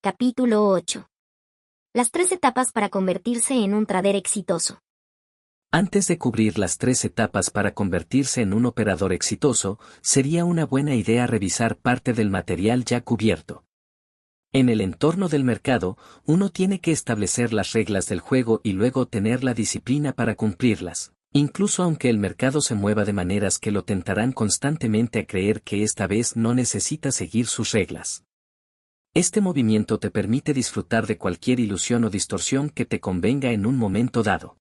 Capítulo 8. Las 3 etapas para convertirse en un trader exitoso. Antes de cubrir las 3 etapas para convertirse en un operador exitoso, sería una buena idea revisar parte del material ya cubierto. En el entorno del mercado, uno tiene que establecer las reglas del juego y luego tener la disciplina para cumplirlas, incluso aunque el mercado se mueva de maneras que lo tentarán constantemente a creer que esta vez no necesita seguir sus reglas. Este movimiento te permite disfrutar de cualquier ilusión o distorsión que te convenga en un momento dado.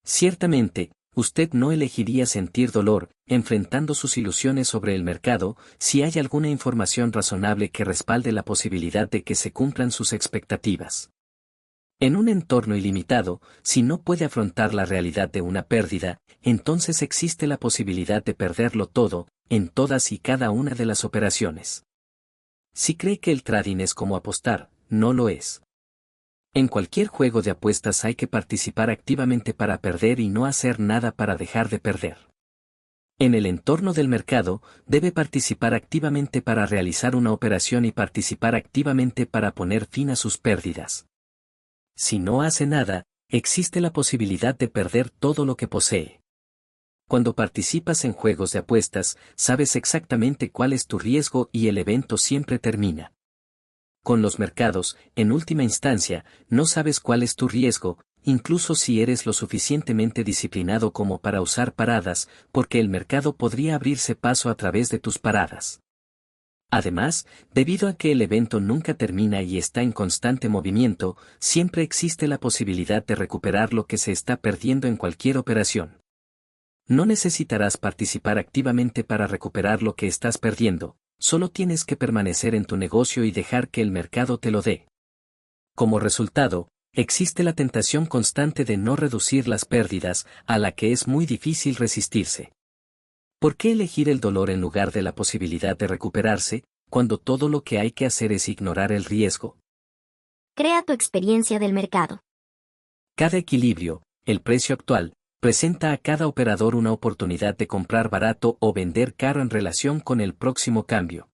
Ciertamente, usted no elegiría sentir dolor, enfrentando sus ilusiones sobre el mercado, si hay alguna información razonable que respalde la posibilidad de que se cumplan sus expectativas. En un entorno ilimitado, si no puede afrontar la realidad de una pérdida, entonces existe la posibilidad de perderlo todo, en todas y cada una de las operaciones. Si cree que el trading es como apostar, no lo es. En cualquier juego de apuestas hay que participar activamente para perder y no hacer nada para dejar de perder. En el entorno del mercado, debe participar activamente para realizar una operación y participar activamente para poner fin a sus pérdidas. Si no hace nada, existe la posibilidad de perder todo lo que posee. Cuando participas en juegos de apuestas, sabes exactamente cuál es tu riesgo y el evento siempre termina. Con los mercados, en última instancia, no sabes cuál es tu riesgo, incluso si eres lo suficientemente disciplinado como para usar paradas, porque el mercado podría abrirse paso a través de tus paradas. Además, debido a que el evento nunca termina y está en constante movimiento, siempre existe la posibilidad de recuperar lo que se está perdiendo en cualquier operación. No necesitarás participar activamente para recuperar lo que estás perdiendo. Solo tienes que permanecer en tu negocio y dejar que el mercado te lo dé. Como resultado, existe la tentación constante de no reducir las pérdidas, a la que es muy difícil resistirse. ¿Por qué elegir el dolor en lugar de la posibilidad de recuperarse, cuando todo lo que hay que hacer es ignorar el riesgo? Crea tu experiencia del mercado. Cada equilibrio, el precio actual, presenta a cada operador una oportunidad de comprar barato o vender caro en relación con el próximo cambio.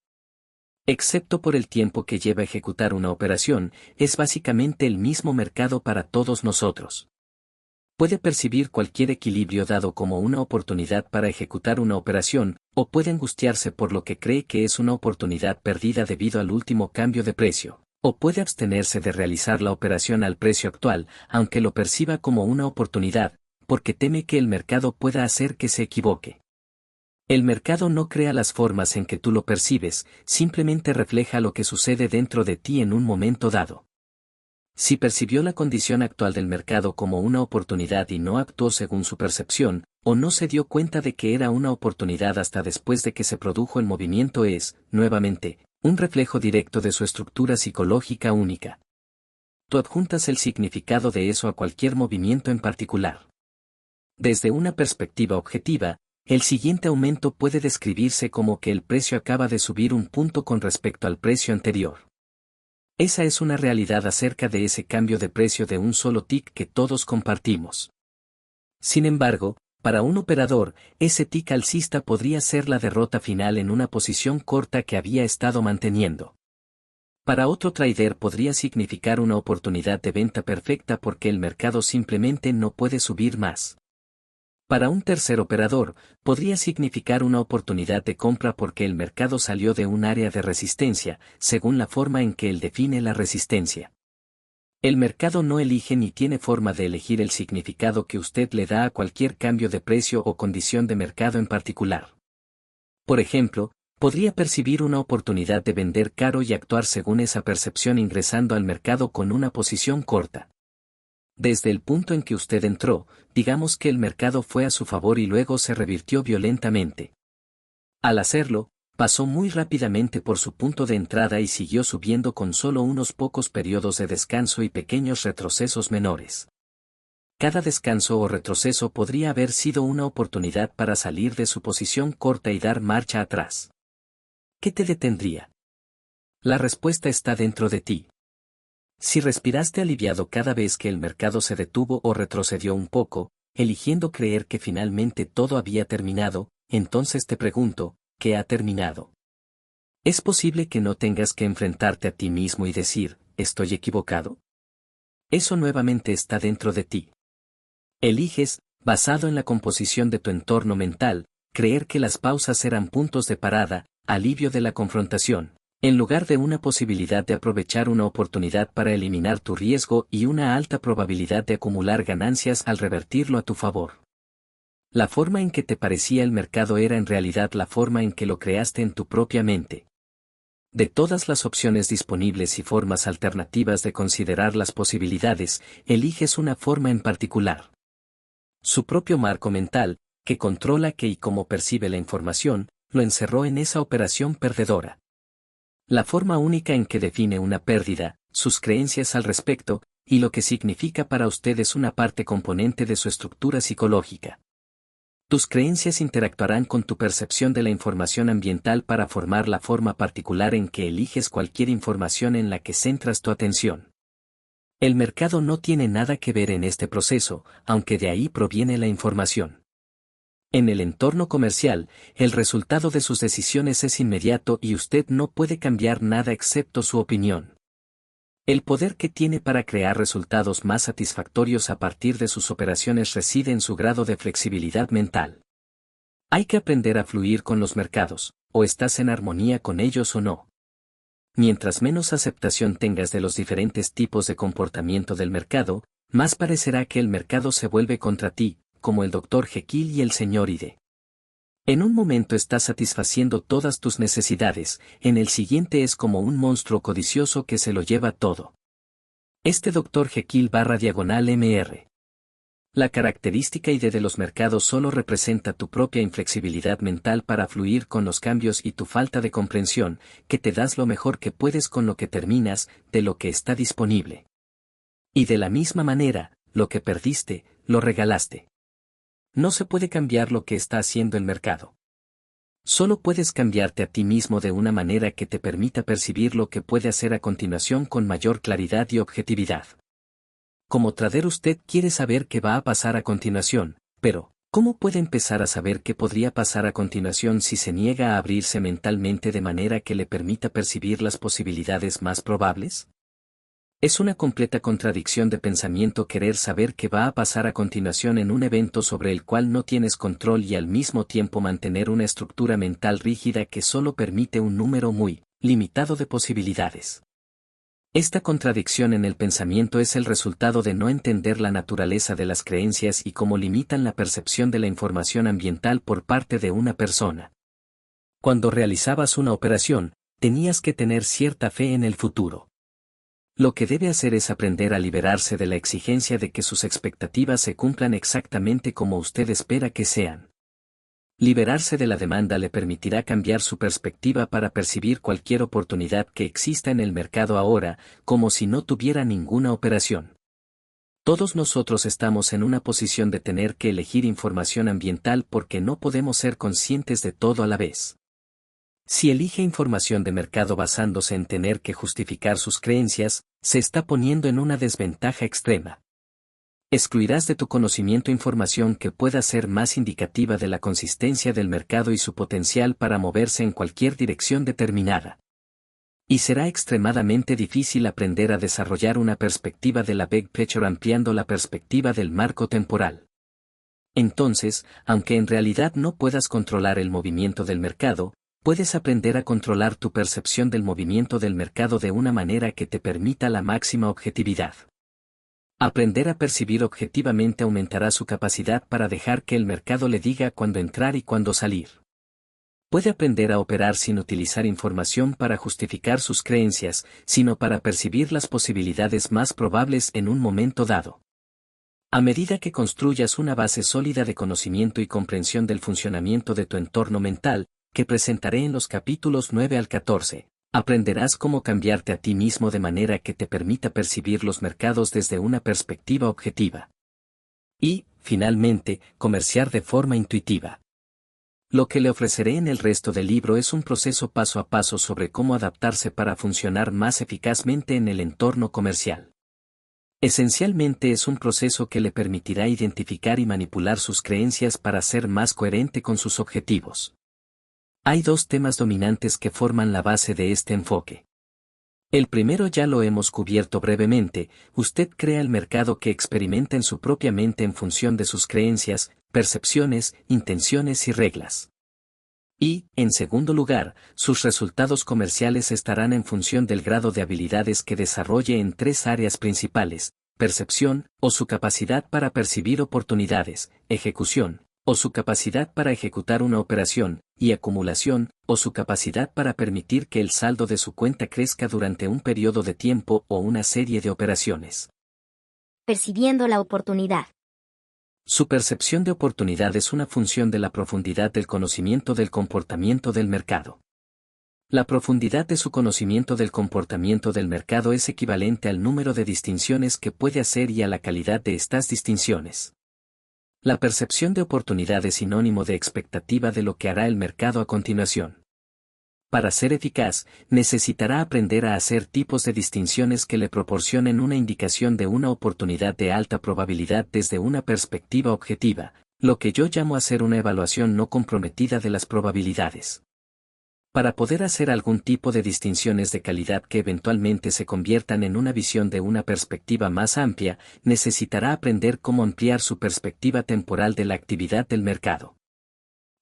Excepto por el tiempo que lleva ejecutar una operación, es básicamente el mismo mercado para todos nosotros. Puede percibir cualquier equilibrio dado como una oportunidad para ejecutar una operación, o puede angustiarse por lo que cree que es una oportunidad perdida debido al último cambio de precio, o puede abstenerse de realizar la operación al precio actual, aunque lo perciba como una oportunidad, porque teme que el mercado pueda hacer que se equivoque. El mercado no crea las formas en que tú lo percibes, simplemente refleja lo que sucede dentro de ti en un momento dado. Si percibió la condición actual del mercado como una oportunidad y no actuó según su percepción, o no se dio cuenta de que era una oportunidad hasta después de que se produjo el movimiento, es, nuevamente, un reflejo directo de su estructura psicológica única. Tú adjuntas el significado de eso a cualquier movimiento en particular. Desde una perspectiva objetiva, el siguiente aumento puede describirse como que el precio acaba de subir un punto con respecto al precio anterior. Esa es una realidad acerca de ese cambio de precio de un solo tick que todos compartimos. Sin embargo, para un operador, ese tick alcista podría ser la derrota final en una posición corta que había estado manteniendo. Para otro trader podría significar una oportunidad de venta perfecta porque el mercado simplemente no puede subir más. Para un tercer operador, podría significar una oportunidad de compra porque el mercado salió de un área de resistencia, según la forma en que él define la resistencia. El mercado no elige ni tiene forma de elegir el significado que usted le da a cualquier cambio de precio o condición de mercado en particular. Por ejemplo, podría percibir una oportunidad de vender caro y actuar según esa percepción ingresando al mercado con una posición corta. Desde el punto en que usted entró, digamos que el mercado fue a su favor y luego se revirtió violentamente. Al hacerlo, pasó muy rápidamente por su punto de entrada y siguió subiendo con solo unos pocos periodos de descanso y pequeños retrocesos menores. Cada descanso o retroceso podría haber sido una oportunidad para salir de su posición corta y dar marcha atrás. ¿Qué te detendría? La respuesta está dentro de ti. Si respiraste aliviado cada vez que el mercado se detuvo o retrocedió un poco, eligiendo creer que finalmente todo había terminado, entonces te pregunto, ¿qué ha terminado? ¿Es posible que no tengas que enfrentarte a ti mismo y decir, ¿estoy equivocado? Eso nuevamente está dentro de ti. Eliges, basado en la composición de tu entorno mental, creer que las pausas eran puntos de parada, alivio de la confrontación, en lugar de una posibilidad de aprovechar una oportunidad para eliminar tu riesgo y una alta probabilidad de acumular ganancias al revertirlo a tu favor. La forma en que te parecía el mercado era en realidad la forma en que lo creaste en tu propia mente. De todas las opciones disponibles y formas alternativas de considerar las posibilidades, eliges una forma en particular. Su propio marco mental, que controla qué y cómo percibe la información, lo encerró en esa operación perdedora. La forma única en que define una pérdida, sus creencias al respecto, y lo que significa para usted es una parte componente de su estructura psicológica. Tus creencias interactuarán con tu percepción de la información ambiental para formar la forma particular en que eliges cualquier información en la que centras tu atención. El mercado no tiene nada que ver en este proceso, aunque de ahí proviene la información. En el entorno comercial, el resultado de sus decisiones es inmediato y usted no puede cambiar nada excepto su opinión. El poder que tiene para crear resultados más satisfactorios a partir de sus operaciones reside en su grado de flexibilidad mental. Hay que aprender a fluir con los mercados, o estás en armonía con ellos o no. Mientras menos aceptación tengas de los diferentes tipos de comportamiento del mercado, más parecerá que el mercado se vuelve contra ti, como el Dr. Jekyll y el Sr. Hyde. En un momento estás satisfaciendo todas tus necesidades, en el siguiente es como un monstruo codicioso que se lo lleva todo. Este Dr. Jekyll /Mr. La característica ID de los mercados solo representa tu propia inflexibilidad mental para fluir con los cambios y tu falta de comprensión, que te das lo mejor que puedes con lo que terminas, de lo que está disponible. Y de la misma manera, lo que perdiste, lo regalaste. No se puede cambiar lo que está haciendo el mercado. Solo puedes cambiarte a ti mismo de una manera que te permita percibir lo que puede hacer a continuación con mayor claridad y objetividad. Como trader usted quiere saber qué va a pasar a continuación, pero, ¿cómo puede empezar a saber qué podría pasar a continuación si se niega a abrirse mentalmente de manera que le permita percibir las posibilidades más probables? Es una completa contradicción de pensamiento querer saber qué va a pasar a continuación en un evento sobre el cual no tienes control y al mismo tiempo mantener una estructura mental rígida que solo permite un número muy limitado de posibilidades. Esta contradicción en el pensamiento es el resultado de no entender la naturaleza de las creencias y cómo limitan la percepción de la información ambiental por parte de una persona. Cuando realizabas una operación, tenías que tener cierta fe en el futuro. Lo que debe hacer es aprender a liberarse de la exigencia de que sus expectativas se cumplan exactamente como usted espera que sean. Liberarse de la demanda le permitirá cambiar su perspectiva para percibir cualquier oportunidad que exista en el mercado ahora, como si no tuviera ninguna operación. Todos nosotros estamos en una posición de tener que elegir información ambiental porque no podemos ser conscientes de todo a la vez. Si elige información de mercado basándose en tener que justificar sus creencias, se está poniendo en una desventaja extrema. Excluirás de tu conocimiento información que pueda ser más indicativa de la consistencia del mercado y su potencial para moverse en cualquier dirección determinada. Y será extremadamente difícil aprender a desarrollar una perspectiva de la big picture ampliando la perspectiva del marco temporal. Entonces, aunque en realidad no puedas controlar el movimiento del mercado, puedes aprender a controlar tu percepción del movimiento del mercado de una manera que te permita la máxima objetividad. Aprender a percibir objetivamente aumentará su capacidad para dejar que el mercado le diga cuándo entrar y cuándo salir. Puede aprender a operar sin utilizar información para justificar sus creencias, sino para percibir las posibilidades más probables en un momento dado. A medida que construyas una base sólida de conocimiento y comprensión del funcionamiento de tu entorno mental, que presentaré en los capítulos 9 al 14. Aprenderás cómo cambiarte a ti mismo de manera que te permita percibir los mercados desde una perspectiva objetiva. Y, finalmente, comerciar de forma intuitiva. Lo que le ofreceré en el resto del libro es un proceso paso a paso sobre cómo adaptarse para funcionar más eficazmente en el entorno comercial. Esencialmente es un proceso que le permitirá identificar y manipular sus creencias para ser más coherente con sus objetivos. Hay dos temas dominantes que forman la base de este enfoque. El primero ya lo hemos cubierto brevemente: usted crea el mercado que experimenta en su propia mente en función de sus creencias, percepciones, intenciones y reglas. Y, en segundo lugar, sus resultados comerciales estarán en función del grado de habilidades que desarrolle en tres áreas principales: percepción, o su capacidad para percibir oportunidades; ejecución, o su capacidad para ejecutar una operación; y acumulación, o su capacidad para permitir que el saldo de su cuenta crezca durante un periodo de tiempo o una serie de operaciones. Percibiendo la oportunidad. Su percepción de oportunidad es una función de la profundidad del conocimiento del comportamiento del mercado. La profundidad de su conocimiento del comportamiento del mercado es equivalente al número de distinciones que puede hacer y a la calidad de estas distinciones. La percepción de oportunidad es sinónimo de expectativa de lo que hará el mercado a continuación. Para ser eficaz, necesitará aprender a hacer tipos de distinciones que le proporcionen una indicación de una oportunidad de alta probabilidad desde una perspectiva objetiva, lo que yo llamo hacer una evaluación no comprometida de las probabilidades. Para poder hacer algún tipo de distinciones de calidad que eventualmente se conviertan en una visión de una perspectiva más amplia, necesitará aprender cómo ampliar su perspectiva temporal de la actividad del mercado.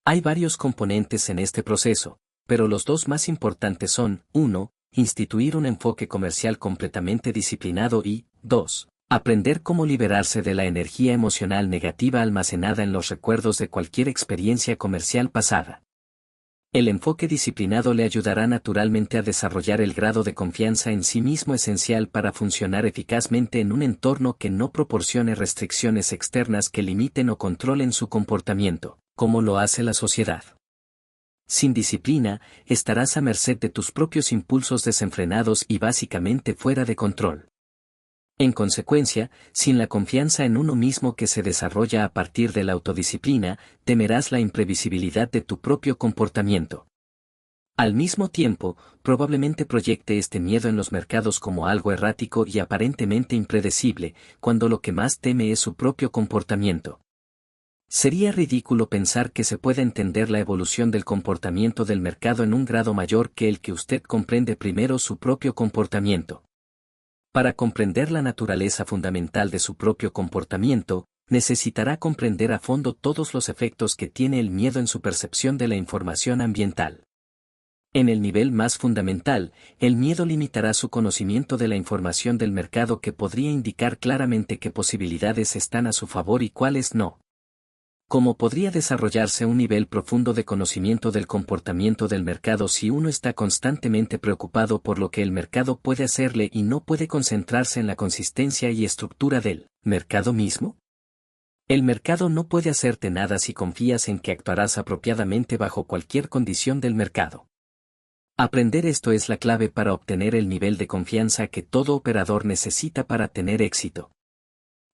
Hay varios componentes en este proceso, pero los dos más importantes son: 1. Instituir un enfoque comercial completamente disciplinado y, 2. Aprender cómo liberarse de la energía emocional negativa almacenada en los recuerdos de cualquier experiencia comercial pasada. El enfoque disciplinado le ayudará naturalmente a desarrollar el grado de confianza en sí mismo esencial para funcionar eficazmente en un entorno que no proporcione restricciones externas que limiten o controlen su comportamiento, como lo hace la sociedad. Sin disciplina, estarás a merced de tus propios impulsos desenfrenados y básicamente fuera de control. En consecuencia, sin la confianza en uno mismo que se desarrolla a partir de la autodisciplina, temerás la imprevisibilidad de tu propio comportamiento. Al mismo tiempo, probablemente proyecte este miedo en los mercados como algo errático y aparentemente impredecible, cuando lo que más teme es su propio comportamiento. Sería ridículo pensar que se puede entender la evolución del comportamiento del mercado en un grado mayor que el que usted comprende primero su propio comportamiento. Para comprender la naturaleza fundamental de su propio comportamiento, necesitará comprender a fondo todos los efectos que tiene el miedo en su percepción de la información ambiental. En el nivel más fundamental, el miedo limitará su conocimiento de la información del mercado, que podría indicar claramente qué posibilidades están a su favor y cuáles no. ¿Cómo podría desarrollarse un nivel profundo de conocimiento del comportamiento del mercado si uno está constantemente preocupado por lo que el mercado puede hacerle y no puede concentrarse en la consistencia y estructura del mercado mismo? El mercado no puede hacerte nada si confías en que actuarás apropiadamente bajo cualquier condición del mercado. Aprender esto es la clave para obtener el nivel de confianza que todo operador necesita para tener éxito.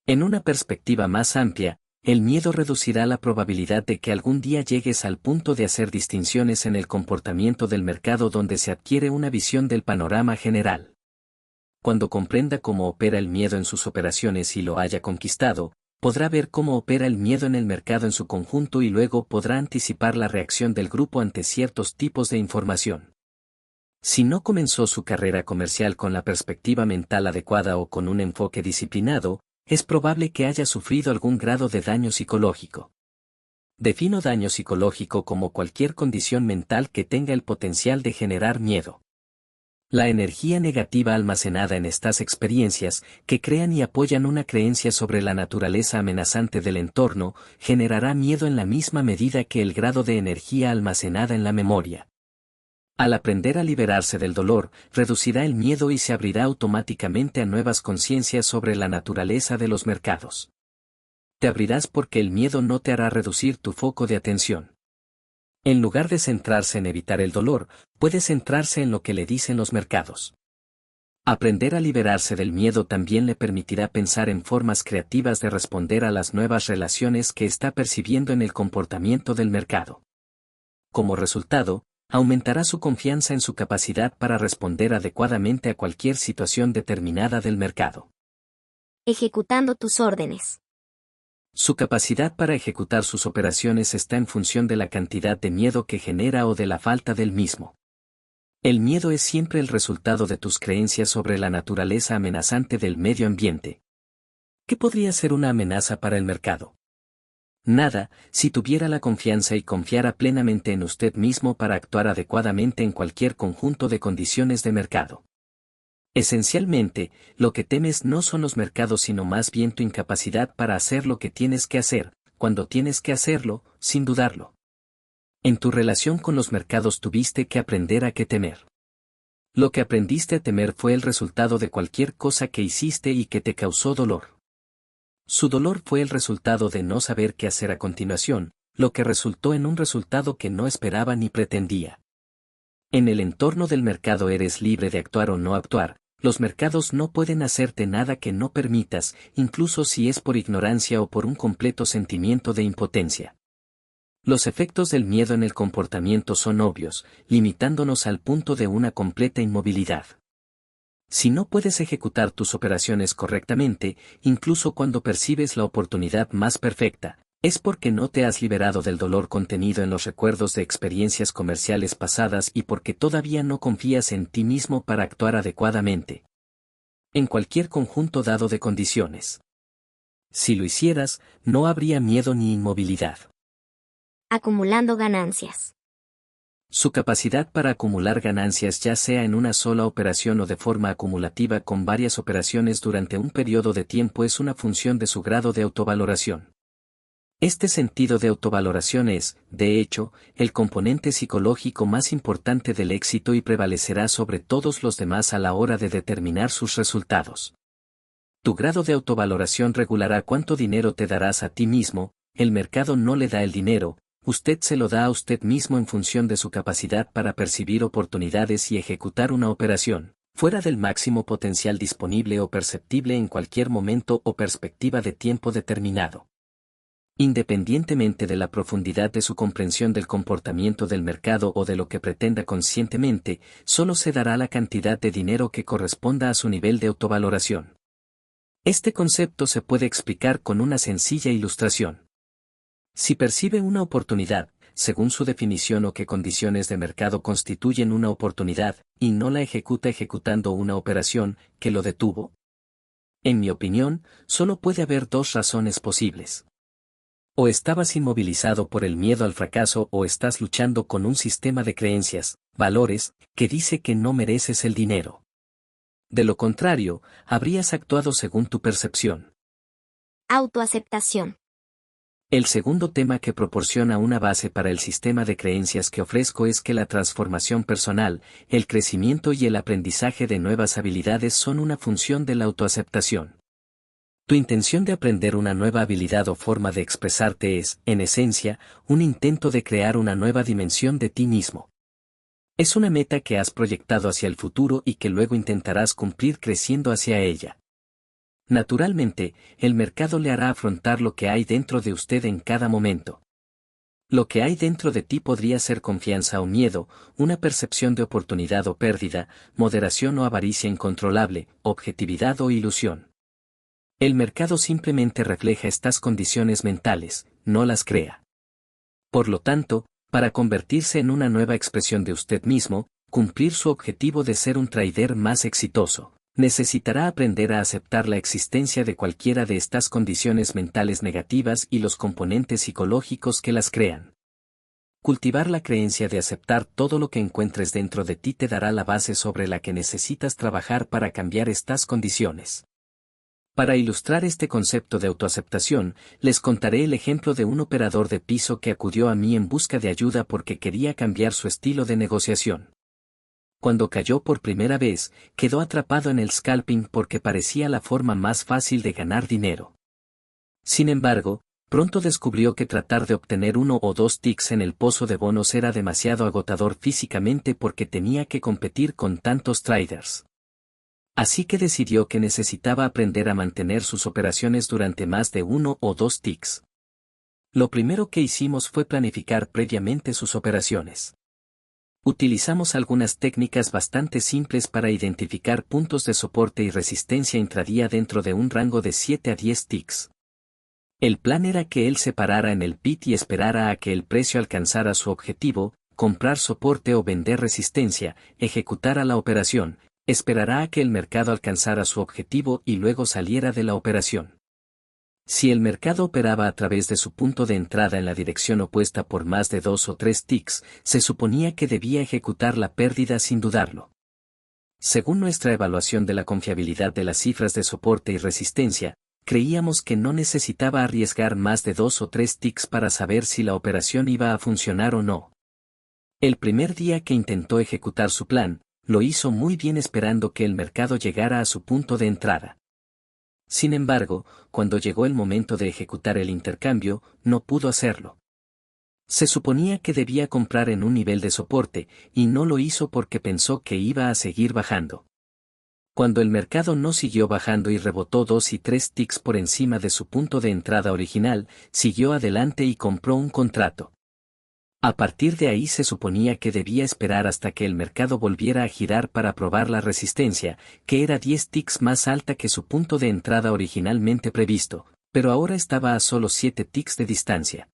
En una perspectiva más amplia, el miedo reducirá la probabilidad de que algún día llegues al punto de hacer distinciones en el comportamiento del mercado, donde se adquiere una visión del panorama general. Cuando comprenda cómo opera el miedo en sus operaciones y lo haya conquistado, podrá ver cómo opera el miedo en el mercado en su conjunto y luego podrá anticipar la reacción del grupo ante ciertos tipos de información. Si no comenzó su carrera comercial con la perspectiva mental adecuada o con un enfoque disciplinado, es probable que haya sufrido algún grado de daño psicológico. Defino daño psicológico como cualquier condición mental que tenga el potencial de generar miedo. La energía negativa almacenada en estas experiencias, que crean y apoyan una creencia sobre la naturaleza amenazante del entorno, generará miedo en la misma medida que el grado de energía almacenada en la memoria. Al aprender a liberarse del dolor, reducirá el miedo y se abrirá automáticamente a nuevas conciencias sobre la naturaleza de los mercados. Te abrirás porque el miedo no te hará reducir tu foco de atención. En lugar de centrarse en evitar el dolor, puede centrarse en lo que le dicen los mercados. Aprender a liberarse del miedo también le permitirá pensar en formas creativas de responder a las nuevas relaciones que está percibiendo en el comportamiento del mercado. Como resultado, aumentará su confianza en su capacidad para responder adecuadamente a cualquier situación determinada del mercado. Ejecutando tus órdenes. Su capacidad para ejecutar sus operaciones está en función de la cantidad de miedo que genera o de la falta del mismo. El miedo es siempre el resultado de tus creencias sobre la naturaleza amenazante del medio ambiente. ¿Qué podría ser una amenaza para el mercado? Nada, si tuviera la confianza y confiara plenamente en usted mismo para actuar adecuadamente en cualquier conjunto de condiciones de mercado. Esencialmente, lo que temes no son los mercados sino más bien tu incapacidad para hacer lo que tienes que hacer, cuando tienes que hacerlo, sin dudarlo. En tu relación con los mercados tuviste que aprender a qué temer. Lo que aprendiste a temer fue el resultado de cualquier cosa que hiciste y que te causó dolor. Su dolor fue el resultado de no saber qué hacer a continuación, lo que resultó en un resultado que no esperaba ni pretendía. En el entorno del mercado eres libre de actuar o no actuar, los mercados no pueden hacerte nada que no permitas, incluso si es por ignorancia o por un completo sentimiento de impotencia. Los efectos del miedo en el comportamiento son obvios, limitándonos al punto de una completa inmovilidad. Si no puedes ejecutar tus operaciones correctamente, incluso cuando percibes la oportunidad más perfecta, es porque no te has liberado del dolor contenido en los recuerdos de experiencias comerciales pasadas y porque todavía no confías en ti mismo para actuar adecuadamente. En cualquier conjunto dado de condiciones. Si lo hicieras, no habría miedo ni inmovilidad. Acumulando ganancias. Su capacidad para acumular ganancias ya sea en una sola operación o de forma acumulativa con varias operaciones durante un periodo de tiempo es una función de su grado de autovaloración. Este sentido de autovaloración es, de hecho, el componente psicológico más importante del éxito y prevalecerá sobre todos los demás a la hora de determinar sus resultados. Tu grado de autovaloración regulará cuánto dinero te darás a ti mismo, el mercado no le da el dinero, usted se lo da a usted mismo en función de su capacidad para percibir oportunidades y ejecutar una operación, fuera del máximo potencial disponible o perceptible en cualquier momento o perspectiva de tiempo determinado. Independientemente de la profundidad de su comprensión del comportamiento del mercado o de lo que pretenda conscientemente, solo se dará la cantidad de dinero que corresponda a su nivel de autovaloración. Este concepto se puede explicar con una sencilla ilustración. Si percibe una oportunidad, según su definición o qué condiciones de mercado constituyen una oportunidad, y no la ejecuta ejecutando una operación que lo detuvo. En mi opinión, solo puede haber dos razones posibles. O estabas inmovilizado por el miedo al fracaso o estás luchando con un sistema de creencias, valores, que dice que no mereces el dinero. De lo contrario, habrías actuado según tu percepción. Autoaceptación. El segundo tema que proporciona una base para el sistema de creencias que ofrezco es que la transformación personal, el crecimiento y el aprendizaje de nuevas habilidades son una función de la autoaceptación. Tu intención de aprender una nueva habilidad o forma de expresarte es, en esencia, un intento de crear una nueva dimensión de ti mismo. Es una meta que has proyectado hacia el futuro y que luego intentarás cumplir creciendo hacia ella. Naturalmente, el mercado le hará afrontar lo que hay dentro de usted en cada momento. Lo que hay dentro de ti podría ser confianza o miedo, una percepción de oportunidad o pérdida, moderación o avaricia incontrolable, objetividad o ilusión. El mercado simplemente refleja estas condiciones mentales, no las crea. Por lo tanto, para convertirse en una nueva expresión de usted mismo, cumplir su objetivo de ser un trader más exitoso, necesitará aprender a aceptar la existencia de cualquiera de estas condiciones mentales negativas y los componentes psicológicos que las crean. Cultivar la creencia de aceptar todo lo que encuentres dentro de ti te dará la base sobre la que necesitas trabajar para cambiar estas condiciones. Para ilustrar este concepto de autoaceptación, les contaré el ejemplo de un operador de piso que acudió a mí en busca de ayuda porque quería cambiar su estilo de negociación. Cuando cayó por primera vez, quedó atrapado en el scalping porque parecía la forma más fácil de ganar dinero. Sin embargo, pronto descubrió que tratar de obtener 1 o 2 ticks en el pozo de bonos era demasiado agotador físicamente porque tenía que competir con tantos traders. Así que decidió que necesitaba aprender a mantener sus operaciones durante más de 1 o 2 ticks. Lo primero que hicimos fue planificar previamente sus operaciones. Utilizamos algunas técnicas bastante simples para identificar puntos de soporte y resistencia intradía dentro de un rango de 7 a 10 ticks. El plan era que él se parara en el pit y esperara a que el precio alcanzara su objetivo, comprar soporte o vender resistencia, ejecutara la operación, esperará a que el mercado alcanzara su objetivo y luego saliera de la operación. Si el mercado operaba a través de su punto de entrada en la dirección opuesta por más de 2 o 3 ticks, se suponía que debía ejecutar la pérdida sin dudarlo. Según nuestra evaluación de la confiabilidad de las cifras de soporte y resistencia, creíamos que no necesitaba arriesgar más de 2 o 3 ticks para saber si la operación iba a funcionar o no. El primer día que intentó ejecutar su plan, lo hizo muy bien esperando que el mercado llegara a su punto de entrada. Sin embargo, cuando llegó el momento de ejecutar el intercambio, no pudo hacerlo. Se suponía que debía comprar en un nivel de soporte, y no lo hizo porque pensó que iba a seguir bajando. Cuando el mercado no siguió bajando y rebotó 2 y 3 ticks por encima de su punto de entrada original, siguió adelante y compró un contrato. A partir de ahí se suponía que debía esperar hasta que el mercado volviera a girar para probar la resistencia, que era 10 ticks más alta que su punto de entrada originalmente previsto, pero ahora estaba a solo 7 ticks de distancia.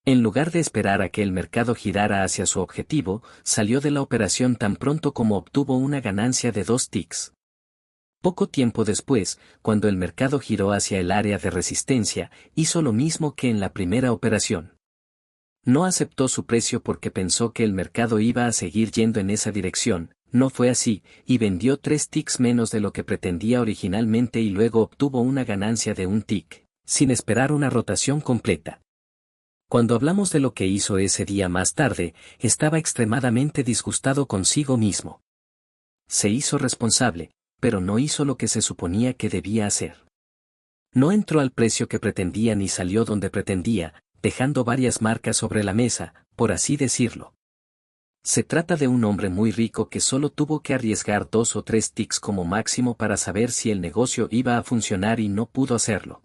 En lugar de esperar a que el mercado girara hacia su objetivo, salió de la operación tan pronto como obtuvo una ganancia de 2 ticks. Poco tiempo después, cuando el mercado giró hacia el área de resistencia, hizo lo mismo que en la primera operación. No aceptó su precio porque pensó que el mercado iba a seguir yendo en esa dirección, no fue así, y vendió 3 ticks menos de lo que pretendía originalmente y luego obtuvo una ganancia de 1 tick, sin esperar una rotación completa. Cuando hablamos de lo que hizo ese día más tarde, estaba extremadamente disgustado consigo mismo. Se hizo responsable, pero no hizo lo que se suponía que debía hacer. No entró al precio que pretendía ni salió donde pretendía, dejando varias marcas sobre la mesa, por así decirlo. Se trata de un hombre muy rico que solo tuvo que arriesgar 2 o 3 ticks como máximo para saber si el negocio iba a funcionar y no pudo hacerlo.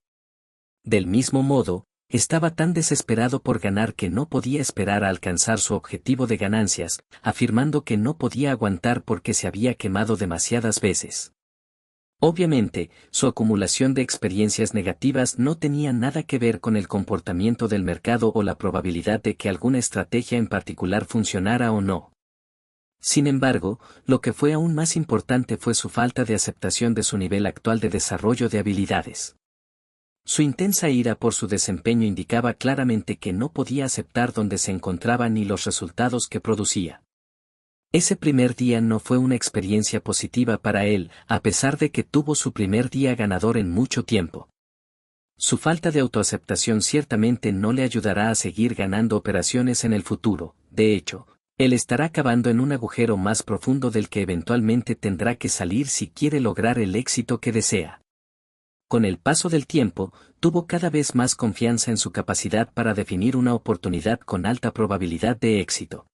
Del mismo modo, estaba tan desesperado por ganar que no podía esperar a alcanzar su objetivo de ganancias, afirmando que no podía aguantar porque se había quemado demasiadas veces. Obviamente, su acumulación de experiencias negativas no tenía nada que ver con el comportamiento del mercado o la probabilidad de que alguna estrategia en particular funcionara o no. Sin embargo, lo que fue aún más importante fue su falta de aceptación de su nivel actual de desarrollo de habilidades. Su intensa ira por su desempeño indicaba claramente que no podía aceptar dónde se encontraba ni los resultados que producía. Ese primer día no fue una experiencia positiva para él, a pesar de que tuvo su primer día ganador en mucho tiempo. Su falta de autoaceptación ciertamente no le ayudará a seguir ganando operaciones en el futuro, de hecho, él estará cavando en un agujero más profundo del que eventualmente tendrá que salir si quiere lograr el éxito que desea. Con el paso del tiempo, tuvo cada vez más confianza en su capacidad para definir una oportunidad con alta probabilidad de éxito.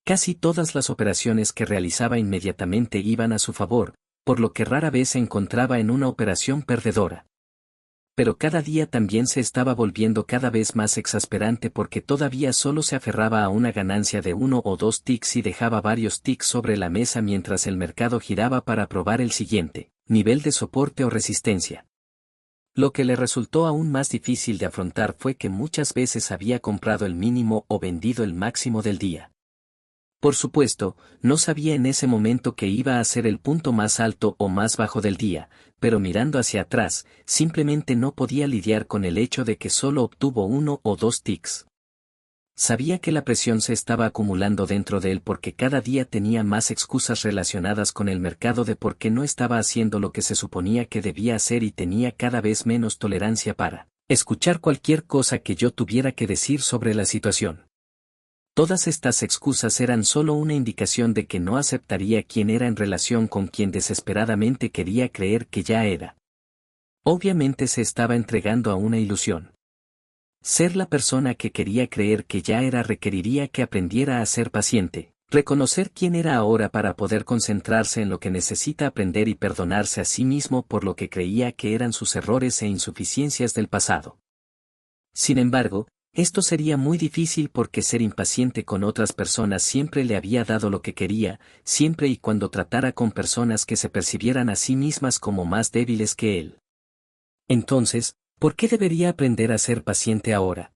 Casi todas las operaciones que realizaba inmediatamente iban a su favor, por lo que rara vez se encontraba en una operación perdedora. Pero cada día también se estaba volviendo cada vez más exasperante porque todavía solo se aferraba a una ganancia de 1 o 2 ticks y dejaba varios ticks sobre la mesa mientras el mercado giraba para probar el siguiente nivel de soporte o resistencia. Lo que le resultó aún más difícil de afrontar fue que muchas veces había comprado el mínimo o vendido el máximo del día. Por supuesto, no sabía en ese momento que iba a ser el punto más alto o más bajo del día, pero mirando hacia atrás, simplemente no podía lidiar con el hecho de que solo obtuvo 1 o 2 ticks. Sabía que la presión se estaba acumulando dentro de él porque cada día tenía más excusas relacionadas con el mercado de por qué no estaba haciendo lo que se suponía que debía hacer y tenía cada vez menos tolerancia para escuchar cualquier cosa que yo tuviera que decir sobre la situación. Todas estas excusas eran solo una indicación de que no aceptaría quién era en relación con quien desesperadamente quería creer que ya era. Obviamente se estaba entregando a una ilusión. Ser la persona que quería creer que ya era requeriría que aprendiera a ser paciente, reconocer quién era ahora para poder concentrarse en lo que necesita aprender y perdonarse a sí mismo por lo que creía que eran sus errores e insuficiencias del pasado. Sin embargo, esto sería muy difícil porque ser impaciente con otras personas siempre le había dado lo que quería, siempre y cuando tratara con personas que se percibieran a sí mismas como más débiles que él. Entonces, ¿Por qué debería aprender a ser paciente ahora?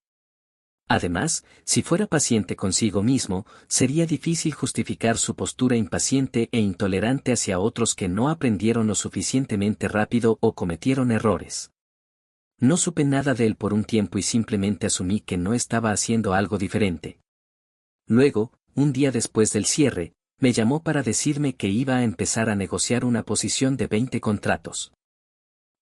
Además, si fuera paciente consigo mismo, sería difícil justificar su postura impaciente e intolerante hacia otros que no aprendieron lo suficientemente rápido o cometieron errores. No supe nada de él por un tiempo y simplemente asumí que no estaba haciendo algo diferente. Luego, un día después del cierre, me llamó para decirme que iba a empezar a negociar una posición de 20 contratos.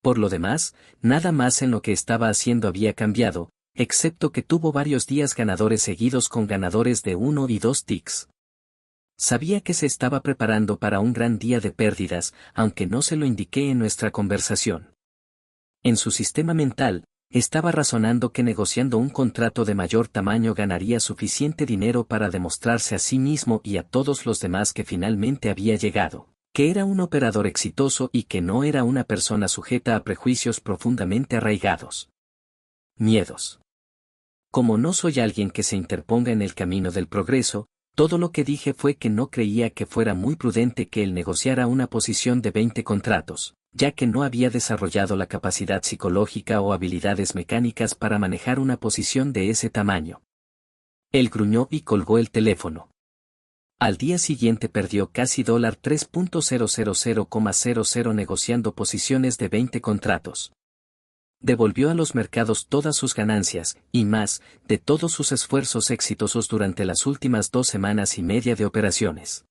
Por lo demás, nada más en lo que estaba haciendo había cambiado, excepto que tuvo varios días ganadores seguidos con ganadores de 1 y 2 ticks. Sabía que se estaba preparando para un gran día de pérdidas, aunque no se lo indiqué en nuestra conversación. En su sistema mental, estaba razonando que negociando un contrato de mayor tamaño ganaría suficiente dinero para demostrarse a sí mismo y a todos los demás que finalmente había llegado, que era un operador exitoso y que no era una persona sujeta a prejuicios profundamente arraigados. Miedos. Como no soy alguien que se interponga en el camino del progreso, todo lo que dije fue que no creía que fuera muy prudente que él negociara una posición de 20 contratos, ya que no había desarrollado la capacidad psicológica o habilidades mecánicas para manejar una posición de ese tamaño. Él gruñó y colgó el teléfono. Al día siguiente perdió casi $3.000,00 negociando posiciones de 20 contratos. Devolvió a los mercados todas sus ganancias, y más, de todos sus esfuerzos exitosos durante las últimas 2 semanas y media de operaciones.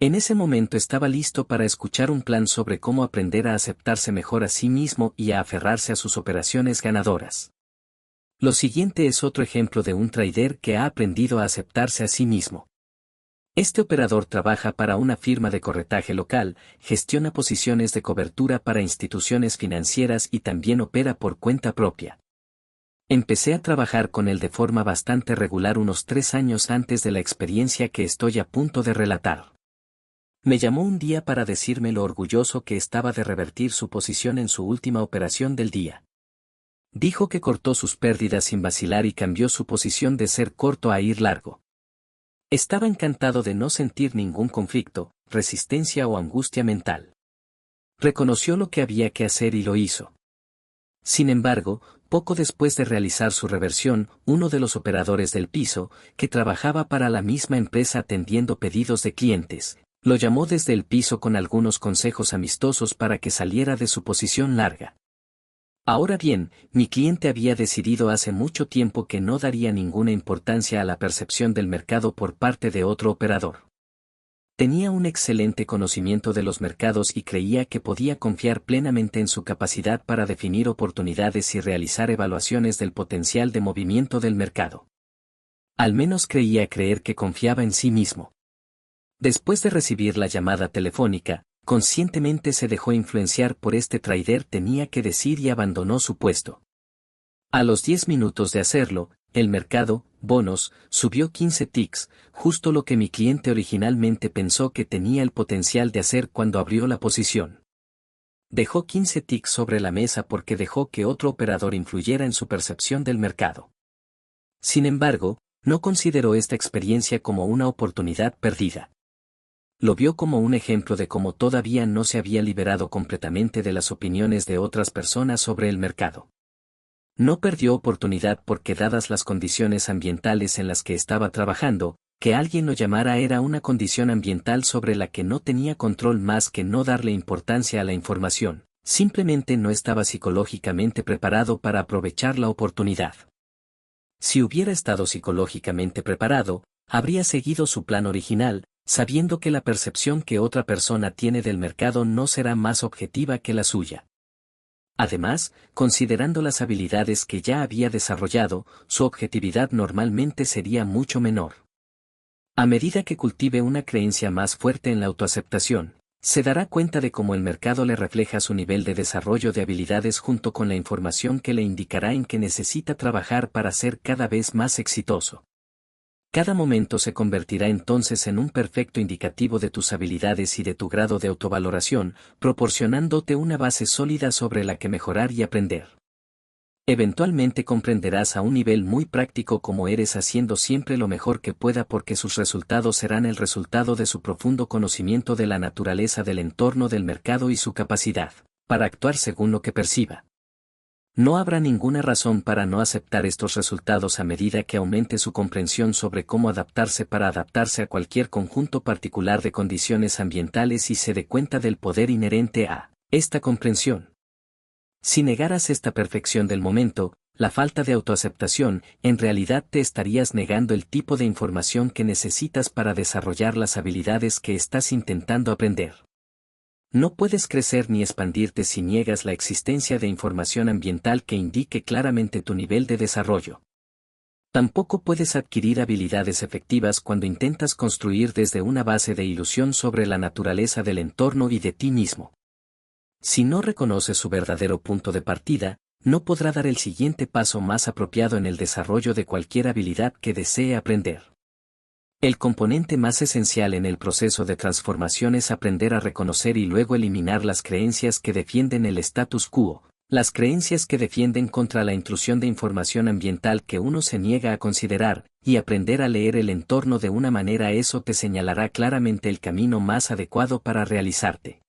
En ese momento estaba listo para escuchar un plan sobre cómo aprender a aceptarse mejor a sí mismo y a aferrarse a sus operaciones ganadoras. Lo siguiente es otro ejemplo de un trader que ha aprendido a aceptarse a sí mismo. Este operador trabaja para una firma de corretaje local, gestiona posiciones de cobertura para instituciones financieras y también opera por cuenta propia. Empecé a trabajar con él de forma bastante regular unos 3 años antes de la experiencia que estoy a punto de relatar. Me llamó un día para decirme lo orgulloso que estaba de revertir su posición en su última operación del día. Dijo que cortó sus pérdidas sin vacilar y cambió su posición de ser corto a ir largo. Estaba encantado de no sentir ningún conflicto, resistencia o angustia mental. Reconoció lo que había que hacer y lo hizo. Sin embargo, poco después de realizar su reversión, uno de los operadores del piso, que trabajaba para la misma empresa atendiendo pedidos de clientes, lo llamó desde el piso con algunos consejos amistosos para que saliera de su posición larga. Ahora bien, mi cliente había decidido hace mucho tiempo que no daría ninguna importancia a la percepción del mercado por parte de otro operador. Tenía un excelente conocimiento de los mercados y creía que podía confiar plenamente en su capacidad para definir oportunidades y realizar evaluaciones del potencial de movimiento del mercado. Al menos creía creer que confiaba en sí mismo. Después de recibir la llamada telefónica, conscientemente se dejó influenciar por este trader tenía que decir y abandonó su puesto. A los 10 minutos de hacerlo, el mercado, bonos, subió 15 ticks, justo lo que mi cliente originalmente pensó que tenía el potencial de hacer cuando abrió la posición. Dejó 15 ticks sobre la mesa porque dejó que otro operador influyera en su percepción del mercado. Sin embargo, no consideró esta experiencia como una oportunidad perdida. Lo vio como un ejemplo de cómo todavía no se había liberado completamente de las opiniones de otras personas sobre el mercado. No perdió oportunidad porque dadas las condiciones ambientales en las que estaba trabajando, que alguien lo llamara era una condición ambiental sobre la que no tenía control más que no darle importancia a la información, simplemente no estaba psicológicamente preparado para aprovechar la oportunidad. Si hubiera estado psicológicamente preparado, habría seguido su plan original, sabiendo que la percepción que otra persona tiene del mercado no será más objetiva que la suya. Además, considerando las habilidades que ya había desarrollado, su objetividad normalmente sería mucho menor. A medida que cultive una creencia más fuerte en la autoaceptación, se dará cuenta de cómo el mercado le refleja su nivel de desarrollo de habilidades junto con la información que le indicará en que necesita trabajar para ser cada vez más exitoso. Cada momento se convertirá entonces en un perfecto indicativo de tus habilidades y de tu grado de autovaloración, proporcionándote una base sólida sobre la que mejorar y aprender. Eventualmente comprenderás a un nivel muy práctico cómo eres haciendo siempre lo mejor que pueda porque sus resultados serán el resultado de su profundo conocimiento de la naturaleza del entorno del mercado y su capacidad para actuar según lo que perciba. No habrá ninguna razón para no aceptar estos resultados a medida que aumente su comprensión sobre cómo adaptarse para adaptarse a cualquier conjunto particular de condiciones ambientales y se dé cuenta del poder inherente a esta comprensión. Si negaras esta perfección del momento, la falta de autoaceptación, en realidad te estarías negando el tipo de información que necesitas para desarrollar las habilidades que estás intentando aprender. No puedes crecer ni expandirte si niegas la existencia de información ambiental que indique claramente tu nivel de desarrollo. Tampoco puedes adquirir habilidades efectivas cuando intentas construir desde una base de ilusión sobre la naturaleza del entorno y de ti mismo. Si no reconoce su verdadero punto de partida, no podrá dar el siguiente paso más apropiado en el desarrollo de cualquier habilidad que desee aprender. El componente más esencial en el proceso de transformación es aprender a reconocer y luego eliminar las creencias que defienden el status quo, las creencias que defienden contra la intrusión de información ambiental que uno se niega a considerar, y aprender a leer el entorno de una manera eso te señalará claramente el camino más adecuado para realizarte.